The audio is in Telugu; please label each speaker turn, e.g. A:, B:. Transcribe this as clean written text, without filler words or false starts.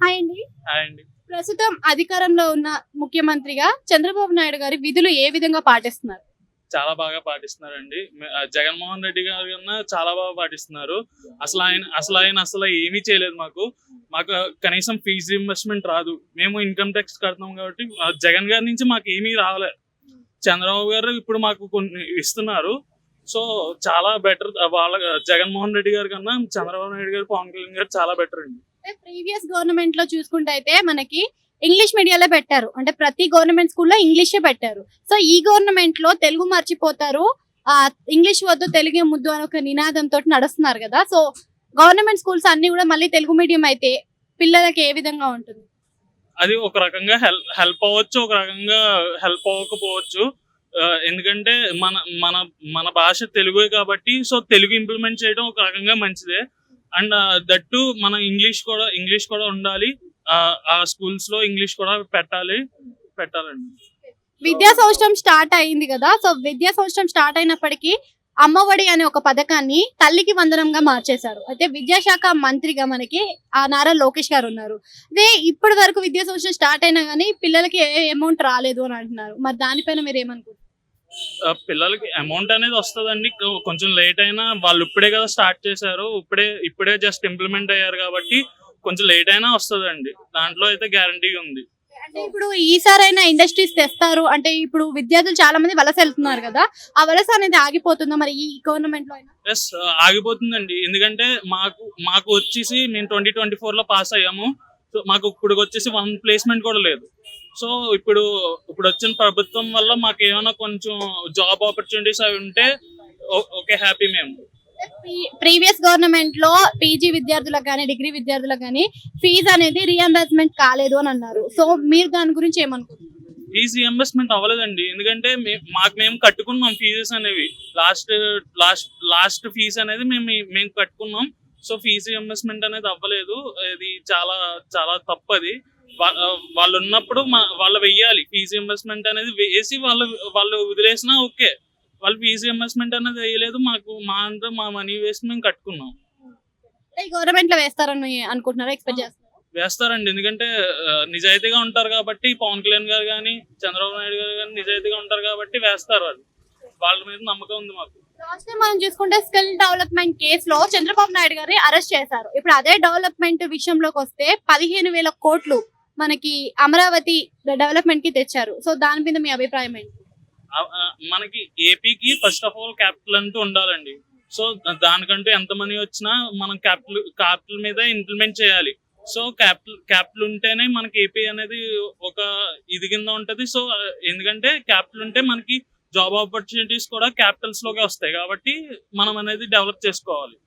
A: హాయ్ అండి.
B: హాయ్ అండి.
A: ప్రస్తుతం అధికారంలో ఉన్న ముఖ్యమంత్రిగా చంద్రబాబు నాయుడు గారి విధులు ఏ విధంగా పాటిస్తున్నారు?
B: చాలా బాగా పాటిస్తున్నారండి. జగన్మోహన్ రెడ్డి గారి కన్నా చాలా బాగా పాటిస్తున్నారు. అసలు ఆయన ఏమీ చేయలేదు మాకు. మాకు కనీసం ఫీజు రీయింబర్స్‌మెంట్ రాదు. మేము ఇన్‌కమ్ టాక్స్ కడతాం కాబట్టి జగన్ గారి నుంచి మాకేమీ రాలే. చంద్రబాబు గారు ఇప్పుడు మాకు కొన్ని ఇస్తున్నారు. సో, చాలా బెటర్. జగన్మోహన్ రెడ్డి గారి కన్నా చంద్రబాబు నాయుడు గారు, పవన్ కళ్యాణ్ గారు చాలా బెటర్ అండి.
A: అంటే ప్రీవియస్ గవర్నమెంట్ లో చూసుకుంటే అయితే మనకి ఇంగ్లీష్ మీడియంలో పెట్టారు. అంటే ప్రతి గవర్నమెంట్ స్కూల్లో ఇంగ్లీషే పెట్టారు. సో ఈ గవర్నమెంట్ లో తెలుగు మర్చిపోతారు, ఇంగ్లీష్ వద్దు తెలుగే ముద్దు అని ఒక నినాదంతో నడుస్తున్నారు కదా. సో గవర్నమెంట్ స్కూల్స్ అన్ని కూడా మళ్ళీ తెలుగు మీడియం అయితే పిల్లలకి ఏ విధంగా ఉంటుంది?
B: అది ఒక రకంగా హెల్ప్ అవ్వచ్చు, ఒక రకంగా హెల్ప్ అవ్వకపోవచ్చు. ఎందుకంటే మన మన మన భాష తెలుగే కాబట్టి, సో తెలుగు ఇంప్లిమెంట్ చేయడం ఒక రకంగా మంచిదే. అండ్ దట్టు మన ఇంగ్లీష్ కూడా ఉండాలి. ఆ స్కూల్స్ లో ఇంగ్లీష్ కూడా పెట్టాలండి.
A: విద్యా సంవత్సరం స్టార్ట్ అయింది కదా. సో విద్యా సంవత్సరం స్టార్ట్ అయినప్పటికీ అమ్మఒడి అనే ఒక పథకాన్ని తల్లికి వందనంగా మార్చేశారు. అయితే విద్యాశాఖ మంత్రిగా మనకి నారా లోకేష్ గారు ఉన్నారు. అదే ఇప్పటి వరకు విద్యా సంవత్సరం స్టార్ట్ అయినా కానీ పిల్లలకి ఏ అమౌంట్ రాలేదు అని అంటున్నారు. మరి దానిపైన మీరు ఏమనుకుంటున్నారు?
B: పిల్లలకి అమౌంట్ అనేది వస్తుందండి. కొంచెం లేట్ అయినా వాళ్ళు ఇప్పుడే కదా స్టార్ట్ చేశారు. ఇప్పుడే జస్ట్ ఇంప్లిమెంట్ అయ్యారు కాబట్టి కొంచెం లేట్ అయినా వస్తుందండి. దాంట్లో అయితే గ్యారంటీ ఉంది.
A: అంటే ఇప్పుడు ఈసారైనా ఇండస్ట్రీస్ తెస్తారు అంటే ఇప్పుడు విద్యార్థులు చాలా మంది వలస వెళ్తున్నారు కదా. ఆ వలస అనేది ఆగిపోతుందా మరి ఈ గవర్నమెంట్ లో అయినా?
B: ఎస్, ఆగిపోతుందండి. ఎందుకంటే మాకు వచ్చేసి మేము 2024 లో పాస్ అయ్యాము. సో మాకు ఇప్పుడు వచ్చేసి 1 ప్లేస్మెంట్ కూడా లేదు. సో ఇప్పుడు వచ్చిన ప్రభుత్వం వల్ల మాకు ఏమైనా కొంచెం జాబ్ ఆపర్చునిటీస్ అవి ఉంటే ఓకే, హ్యాపీ మేము.
A: ప్రీవియస్ గవర్నమెంట్ లో పీజీ విద్యార్థులకు కానీ డిగ్రీ విద్యార్థులకు కానీ ఫీజు అనేది రియంబర్స్మెంట్ కాలేదు అని అన్నారు. సో మీరు దాని గురించి ఏమనుకుంటున్నారు?
B: ఫీజు రియంబర్స్మెంట్ అవ్వలేదండి. ఎందుకంటే మేము కట్టుకున్నాం ఫీజెస్ అనేవి. లాస్ట్ ఫీజు అనేది మేము కట్టుకున్నాం. సో ఫీజు రియంబర్స్మెంట్ అనేది అవ్వలేదు. ఇది చాలా చాలా తప్పది. వాళ్ళు ఉన్నప్పుడు వాళ్ళు వెయ్యాలి. ఫీజు రియంబర్స్మెంట్ అనేది వేసి వాళ్ళు వదిలేసినా ఓకే. వాళ్ళు ఫీజు రియంబర్స్మెంట్ అనేది వేయలేదు. మా మనీ వేస్ట్ మేము కట్టుకున్నాం.
A: ఈ గవర్నమెంట్ లో వేస్తారని అనుకుంటున్నారా? ఎక్స్పెక్ట్ చేస్తారు?
B: వేస్తారండి. ఎందుకంటే నిజాయితీగా ఉంటారు కాబట్టి, పవన్ కళ్యాణ్ గారు కానీ చంద్రబాబు నాయుడు గారు కానీ నిజాయితీగా ఉంటారు కాబట్టి వేస్తారు. వాళ్ళ మీద నమ్మకం ఉంది మాకు.
A: లాస్ట్ టైం మనం చూసుకుంటే స్కిల్ డెవలప్మెంట్ కేసులో చంద్రబాబు నాయుడు గారిని అరెస్ట్ చేశారు. ఇప్పుడు అదే డెవలప్మెంట్ విషయంలోకి వస్తే 15,000 కోట్లు మనకి అమరావతి డెవలప్మెంట్ కి తెచ్చారు. సో దాని మీద మీ అభిప్రాయం ఏంటి?
B: మనకి ఏపీకి ఫస్ట్ ఆఫ్ ఆల్ క్యాపిటల్ అంటూ ఉండాలండి. సో దానికంటూ ఎంత మనీ వచ్చినా మనం క్యాపిటల్ మీద ఇంప్లిమెంట్ చేయాలి. సో క్యాపిటల్ ఉంటేనే మనకి ఏపీ అనేది ఒక ఇది కింద ఉంటది. సో ఎందుకంటే క్యాపిటల్ ఉంటే మనకి జాబ్ ఆపర్చునిటీస్ కూడా క్యాపిటల్స్ లోకే వస్తాయి కాబట్టి మనం అనేది డెవలప్ చేసుకోవాలి.